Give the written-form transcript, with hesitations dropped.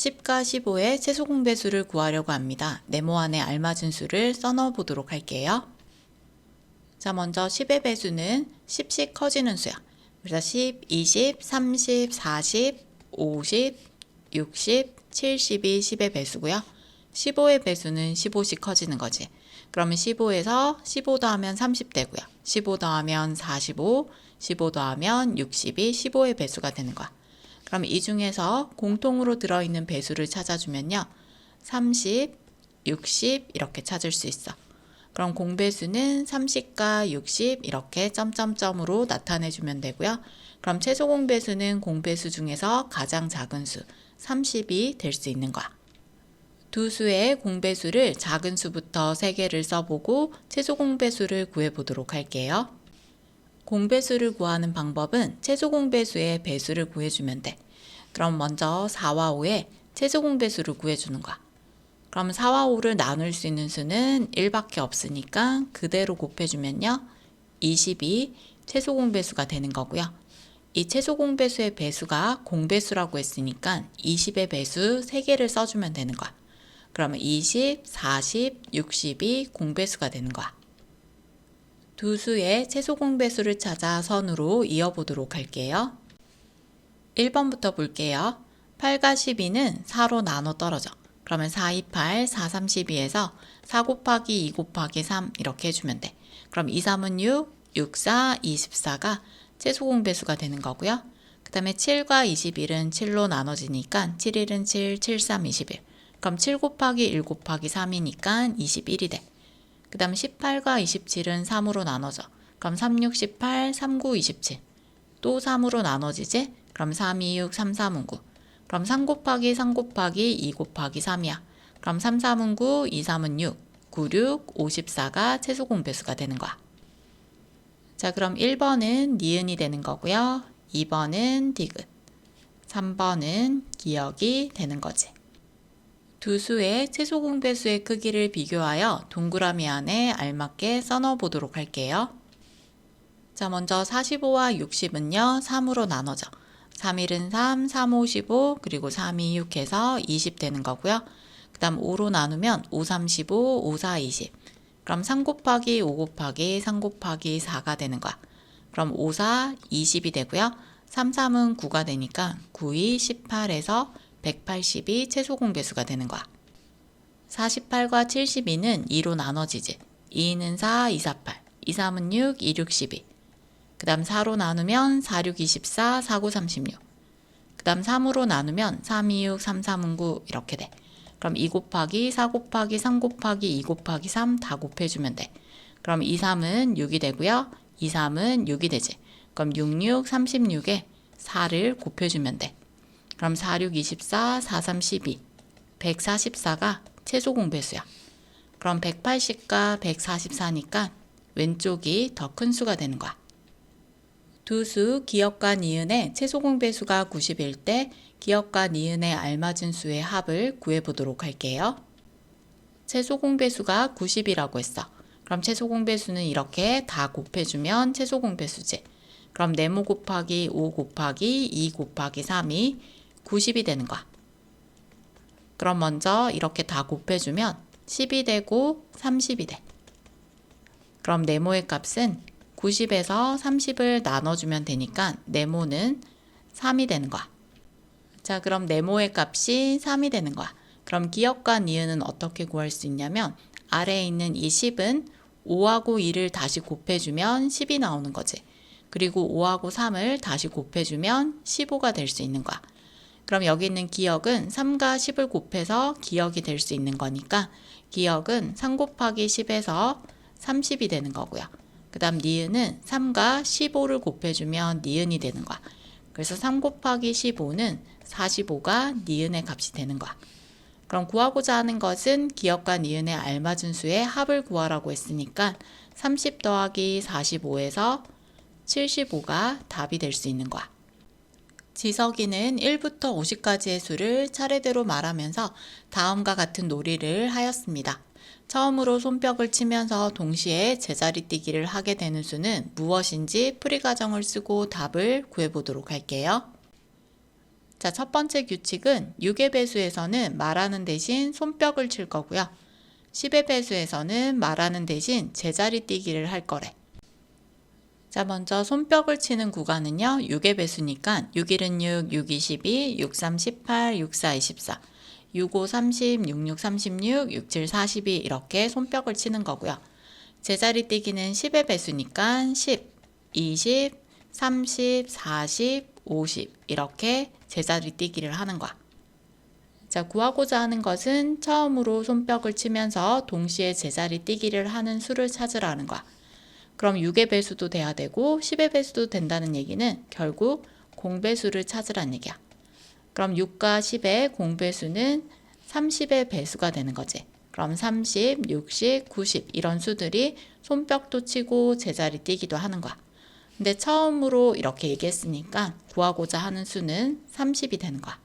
10과 15의 최소 공배수를 구하려고 합니다. 네모 안에 알맞은 수를 써넣어 보도록 할게요. 자, 먼저 10의 배수는 10씩 커지는 수야. 그래서 10, 20, 30, 40, 50, 60, 70이 10의 배수고요. 15의 배수는 15씩 커지는 거지. 그러면 15에서 15 더하면 30 되고요. 15 더하면 45, 15 더하면 60이 15의 배수가 되는 거야. 그럼 이 중에서 공통으로 들어있는 배수를 찾아주면요. 30, 60 이렇게 찾을 수 있어. 그럼 공배수는 30과 60 이렇게 점점점으로 나타내주면 되고요. 그럼 최소 공배수는 공배수 중에서 가장 작은 수 30이 될 수 있는 거야. 두 수의 공배수를 작은 수부터 3개를 써보고 최소 공배수를 구해보도록 할게요. 공배수를 구하는 방법은 최소 공배수의 배수를 구해주면 돼. 그럼 먼저 4와 5의 최소 공배수를 구해주는 거야. 그럼 4와 5를 나눌 수 있는 수는 1밖에 없으니까 그대로 곱해주면요. 20이 최소 공배수가 되는 거고요. 이 최소 공배수의 배수가 공배수라고 했으니까 20의 배수 3개를 써주면 되는 거야. 그러면 20, 40, 60이 공배수가 되는 거야. 두 수의 최소 공배수를 찾아 선으로 이어보도록 할게요. 1번부터 볼게요. 8과 12는 4로 나눠 떨어져. 그러면 4, 2, 8, 4, 3, 12에서 4 곱하기 2 곱하기 3 이렇게 해주면 돼. 그럼 2, 3은 6, 6, 4, 24가 최소 공배수가 되는 거고요. 그 다음에 7과 21은 7로 나눠지니까 7, 1은 7, 7, 3, 21. 그럼 7 곱하기 1 곱하기 3이니까 21이 돼. 그 다음 18과 27은 3으로 나눠져. 그럼 3, 6, 18, 3, 9, 27. 또 3으로 나눠지지? 그럼 3, 2, 6, 3, 3은 9. 그럼 3 곱하기 3 곱하기 2 곱하기 3이야. 그럼 3, 3은 9, 2, 3은 6. 9, 6, 54가 최소 공배수가 되는 거야. 자, 그럼 1번은 니은이 되는 거고요. 2번은 디귿. 3번은 기역이 되는 거지. 두 수의 최소 공배수의 크기를 비교하여 동그라미 안에 알맞게 써넣어 보도록 할게요. 자, 먼저 45와 60은요, 3으로 나눠져. 3, 1은 3, 3, 5, 15, 그리고 3, 2, 6 해서 20 되는 거고요. 그 다음 5로 나누면 5, 3, 15, 5, 4, 20. 그럼 3 곱하기 5 곱하기 3 곱하기 4가 되는 거야. 그럼 5, 4, 20이 되고요. 3, 3은 9가 되니까 9, 2, 18에서 180이 최소 공배수가 되는 거야. 48과 72는 2로 나눠지지. 2는 4, 2, 4, 8. 2, 3은 6, 2, 6, 12. 그 다음 4로 나누면 4, 6, 24, 4, 9, 36. 그 다음 3으로 나누면 3, 2, 6, 3, 3은 9 이렇게 돼. 그럼 2 곱하기 4 곱하기 3 곱하기 2 곱하기 3 다 곱해주면 돼. 그럼 2, 3은 6이 되고요. 2, 3은 6이 되지. 그럼 6, 6, 36에 4를 곱해주면 돼. 그럼 4, 6, 24, 4, 3, 12. 144가 최소 공배수야. 그럼 180과 144니까 왼쪽이 더 큰 수가 되는 거야. 두 수 기역과 니은의 최소 공배수가 90일 때 기역과 니은의 알맞은 수의 합을 구해보도록 할게요. 최소 공배수가 90이라고 했어. 그럼 최소 공배수는 이렇게 다 곱해주면 최소 공배수지. 그럼 네모 곱하기 5 곱하기 2 곱하기 3이 90이 되는 거야. 그럼 먼저 이렇게 다 곱해주면 10이 되고 30이 돼. 그럼 네모의 값은 90에서 30을 나눠주면 되니까 네모는 3이 되는 거야. 자, 그럼 네모의 값이 3이 되는 거야. 그럼 기역과 니은은 어떻게 구할 수 있냐면 아래에 있는 이 10은 5하고 2를 다시 곱해주면 10이 나오는 거지. 그리고 5하고 3을 다시 곱해주면 15가 될 수 있는 거야. 그럼 여기 있는 기역은 3과 10을 곱해서 기역이 될 수 있는 거니까 기역은 3 곱하기 10에서 30이 되는 거고요. 그 다음 니은은 3과 15를 곱해주면 니은이 되는 거야. 그래서 3 곱하기 15는 45가 니은의 값이 되는 거야. 그럼 구하고자 하는 것은 기역과 니은의 알맞은 수의 합을 구하라고 했으니까 30 더하기 45에서 75가 답이 될 수 있는 거야. 지석이는 1부터 50까지의 수를 차례대로 말하면서 다음과 같은 놀이를 하였습니다. 처음으로 손뼉을 치면서 동시에 제자리 뛰기를 하게 되는 수는 무엇인지 풀이 과정을 쓰고 답을 구해보도록 할게요. 자, 첫 번째 규칙은 6의 배수에서는 말하는 대신 손뼉을 칠 거고요. 10의 배수에서는 말하는 대신 제자리 뛰기를 할 거래. 자, 먼저 손뼉을 치는 구간은요. 6의 배수니까 6일은 6, 6, 2, 12, 6, 3, 18, 6, 4, 24, 6, 5, 30, 6, 6, 36, 6, 7, 42 이렇게 손뼉을 치는 거고요. 제자리 뛰기는 10의 배수니까 10, 20, 30, 40, 50 이렇게 제자리 뛰기를 하는 거야. 자, 구하고자 하는 것은 처음으로 손뼉을 치면서 동시에 제자리 뛰기를 하는 수를 찾으라는 거야. 그럼 6의 배수도 돼야 되고 10의 배수도 된다는 얘기는 결국 공배수를 찾으라는 얘기야. 그럼 6과 10의 공배수는 30의 배수가 되는 거지. 그럼 30, 60, 90 이런 수들이 손뼉도 치고 제자리 뛰기도 하는 거야. 근데 처음으로 이렇게 얘기했으니까 구하고자 하는 수는 30이 되는 거야.